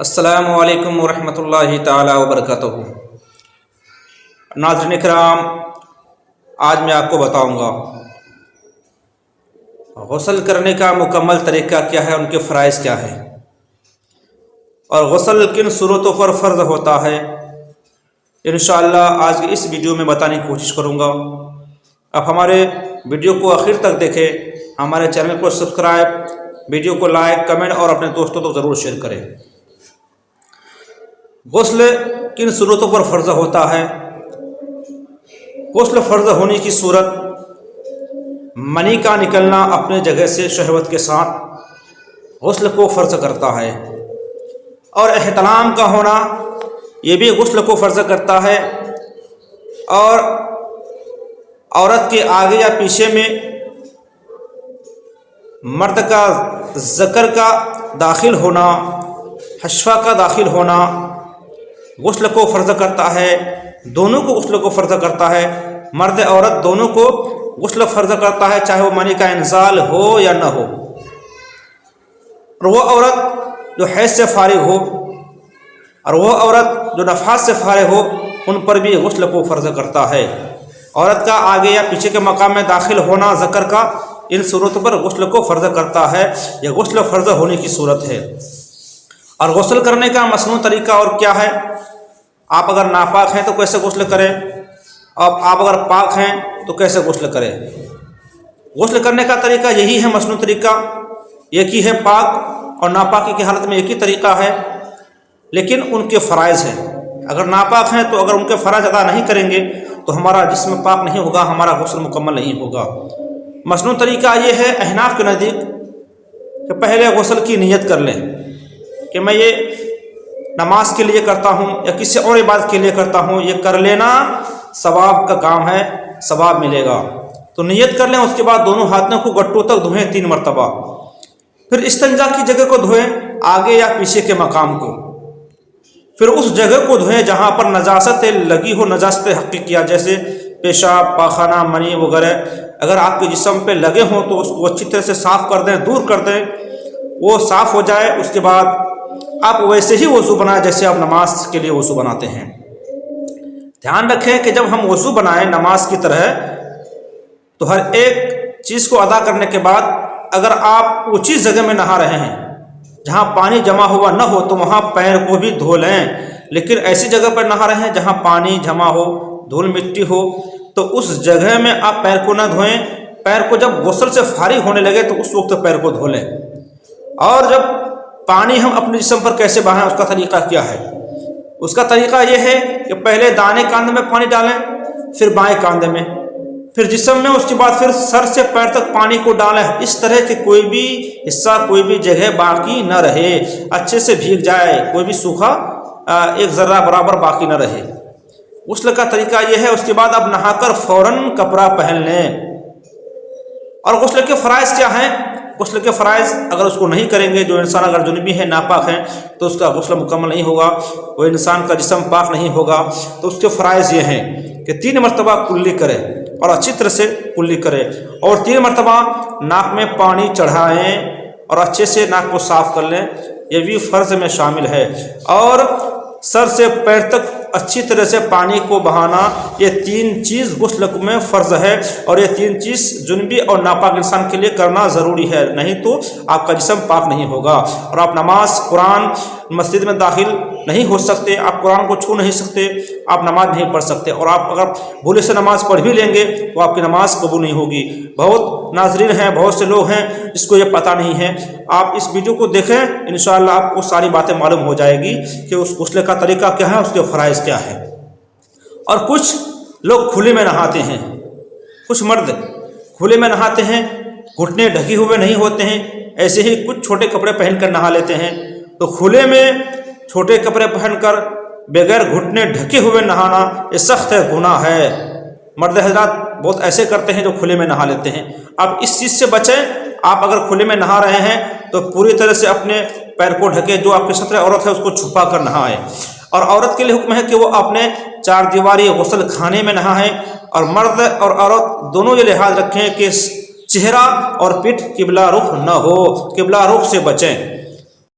السلام علیکم ورحمۃ اللہ تعالی وبرکاتہ۔ ناظرین اکرام، آج میں آپ کو بتاؤں گا غسل کرنے کا مکمل طریقہ کیا ہے، ان کے فرائض کیا ہیں، اور غسل کن صورتوں پر فرض ہوتا ہے۔ انشاءاللہ آج کی اس ویڈیو میں بتانے کی کوشش کروں گا۔ آپ ہمارے ویڈیو کو آخر تک دیکھیں، ہمارے چینل کو سبسکرائب، ویڈیو کو لائک، کمنٹ اور اپنے دوستوں کو ضرور شیئر کریں۔ غسل کن صورتوں پر فرض ہوتا ہے؟ غسل فرض ہونے کی صورت منی کا نکلنا اپنے جگہ سے شہوت کے ساتھ غسل کو فرض کرتا ہے، اور احتلام کا ہونا یہ بھی غسل کو فرض کرتا ہے، اور عورت کے آگے یا پیچھے میں مرد کا ذکر کا داخل ہونا، حشفہ کا داخل ہونا غسل کو فرض کرتا ہے۔ دونوں کو غسل کو فرض کرتا ہے، مرد عورت دونوں کو غسل فرض کرتا ہے، چاہے وہ منی کا انزال ہو یا نہ ہو۔ اور وہ عورت جو حیض سے فارغ ہو اور وہ عورت جو نفاس سے فارغ ہو، ان پر بھی غسل کو فرض کرتا ہے۔ عورت کا آگے یا پیچھے کے مقام میں داخل ہونا ذکر کا، ان صورتوں پر غسل کو فرض کرتا ہے۔ یہ غسل فرض ہونے کی صورت ہے۔ اور غسل کرنے کا مصنوع طریقہ اور کیا ہے؟ آپ اگر ناپاک ہیں تو کیسے غسل کریں، اور آپ اگر پاک ہیں تو کیسے غسل کریں؟ غسل کرنے کا طریقہ یہی ہے، مصنوع طریقہ ایک ہی ہے، پاک اور ناپاکی کی حالت میں ایک ہی طریقہ ہے، لیکن ان کے فرائض ہیں۔ اگر ناپاک ہیں تو اگر ان کے فرائض ادا نہیں کریں گے تو ہمارا جسم پاک نہیں ہوگا، ہمارا غسل مکمل نہیں ہوگا۔ مصنوع طریقہ یہ ہے احناف کے نزدیک کہ پہلے غسل کی نیت کر لیں کہ میں یہ نماز کے لیے کرتا ہوں یا کسی اور عبادت کے لیے کرتا ہوں، یہ کر لینا ثواب کا کام ہے، ثواب ملے گا۔ تو نیت کر لیں، اس کے بعد دونوں ہاتھوں کو گٹوں تک دھوئیں 3 مرتبہ، پھر استنجا کی جگہ کو دھوئیں، آگے یا پیچھے کے مقام کو، پھر اس جگہ کو دھوئیں جہاں پر نجاست لگی ہو، نجاست حقیقیہ جیسے پیشاب، پاخانہ، منی وغیرہ اگر آپ کے جسم پہ لگے ہوں تو اس کو اچھی طرح سے صاف کر دیں، دور کر دیں، وہ صاف ہو جائے۔ اس کے بعد آپ ویسے ہی وضو بنائیں جیسے آپ نماز کے لیے وضو بناتے ہیں۔ دھیان رکھیں کہ جب ہم وضو بنائیں نماز کی طرح، تو ہر ایک چیز کو ادا کرنے کے بعد اگر آپ اونچی جگہ میں نہا رہے ہیں جہاں پانی جمع ہوا نہ ہو تو وہاں پیر کو بھی دھو لیں، لیکن ایسی جگہ پر نہا رہے ہیں جہاں پانی جمع ہو، دھول مٹی ہو، تو اس جگہ میں آپ پیر کو نہ دھوئیں۔ پیر کو جب غسل سے فارغ ہونے لگے تو اس وقت پیر کو دھو لیں۔ اور جب پانی ہم اپنے جسم پر کیسے بہائیں، اس کا طریقہ کیا ہے؟ اس کا طریقہ یہ ہے کہ پہلے دائیں کاندھے میں پانی ڈالیں، پھر بائیں کاندھے میں، پھر جسم میں، اس کے بعد پھر سر سے پیر تک پانی کو ڈالیں، اس طرح کہ کوئی بھی حصہ، کوئی بھی جگہ باقی نہ رہے، اچھے سے بھیگ جائے، کوئی بھی سوکھا ایک ذرہ برابر باقی نہ رہے۔ غسل کا طریقہ یہ ہے۔ اس کے بعد اب نہا کر فوراً کپڑا پہن لیں۔ اور غسل کے فرائض کیا ہیں؟ غسل کے فرائض اگر اس کو نہیں کریں گے، جو انسان اگر جنبی ہے، ناپاک ہے، تو اس کا غسل مکمل نہیں ہوگا، وہ انسان کا جسم پاک نہیں ہوگا۔ تو اس کے فرائض یہ ہیں کہ 3 مرتبہ کلی کرے اور اچھی طرح سے کلی کرے، اور 3 مرتبہ ناک میں پانی چڑھائیں اور اچھے سے ناک کو صاف کر لیں، یہ بھی فرض میں شامل ہے۔ اور سر سے پیر تک اچھی طرح سے پانی کو بہانا، یہ 3 چیز غسل میں فرض ہے، اور یہ 3 چیز جنبی اور ناپاک انسان کے لیے کرنا ضروری ہے، نہیں تو آپ کا جسم پاک نہیں ہوگا، اور آپ نماز، قرآن، مسجد میں داخل نہیں ہو سکتے، آپ قرآن کو چھو نہیں سکتے، آپ نماز نہیں پڑھ سکتے، اور آپ اگر بھولے سے نماز پڑھ بھی لیں گے تو آپ کی نماز قبول نہیں ہوگی۔ بہت ناظرین ہیں، بہت سے لوگ ہیں جس کو یہ پتہ نہیں ہے۔ آپ اس ویڈیو کو دیکھیں، انشاءاللہ آپ کو ساری باتیں معلوم ہو جائے گی کہ اس غسل کا طریقہ کیا ہے، اس کے فرائض کیا ہے۔ اور کچھ لوگ کھلے میں نہاتے ہیں، کچھ مرد کھلے میں نہاتے ہیں، گھٹنے ڈھکے ہوئے نہیں ہوتے ہیں، ایسے ہی کچھ چھوٹے کپڑے پہن کر نہا لیتے ہیں۔ تو کھلے میں چھوٹے کپڑے پہن کر بغیر گھٹنے ڈھکے ہوئے نہانا یہ سخت ہے، گناہ ہے۔ مرد حضرات بہت ایسے کرتے ہیں جو کھلے میں نہا لیتے ہیں۔ اب اس چیز سے بچیں۔ آپ اگر کھلے میں نہا رہے ہیں تو پوری طرح سے اپنے پیر کو ڈھکے، جو آپ کی ستر عورت ہے اس کو چھپا کر نہائیں۔ اور عورت کے لیے حکم ہے کہ وہ اپنے 4 دیواری غسل خانے میں نہائیں، اور مرد اور عورت دونوں یہ لحاظ رکھیں کہ چہرہ اور پیٹھ قبلہ رخ نہ ہو، قبلہ رخ سے بچیں۔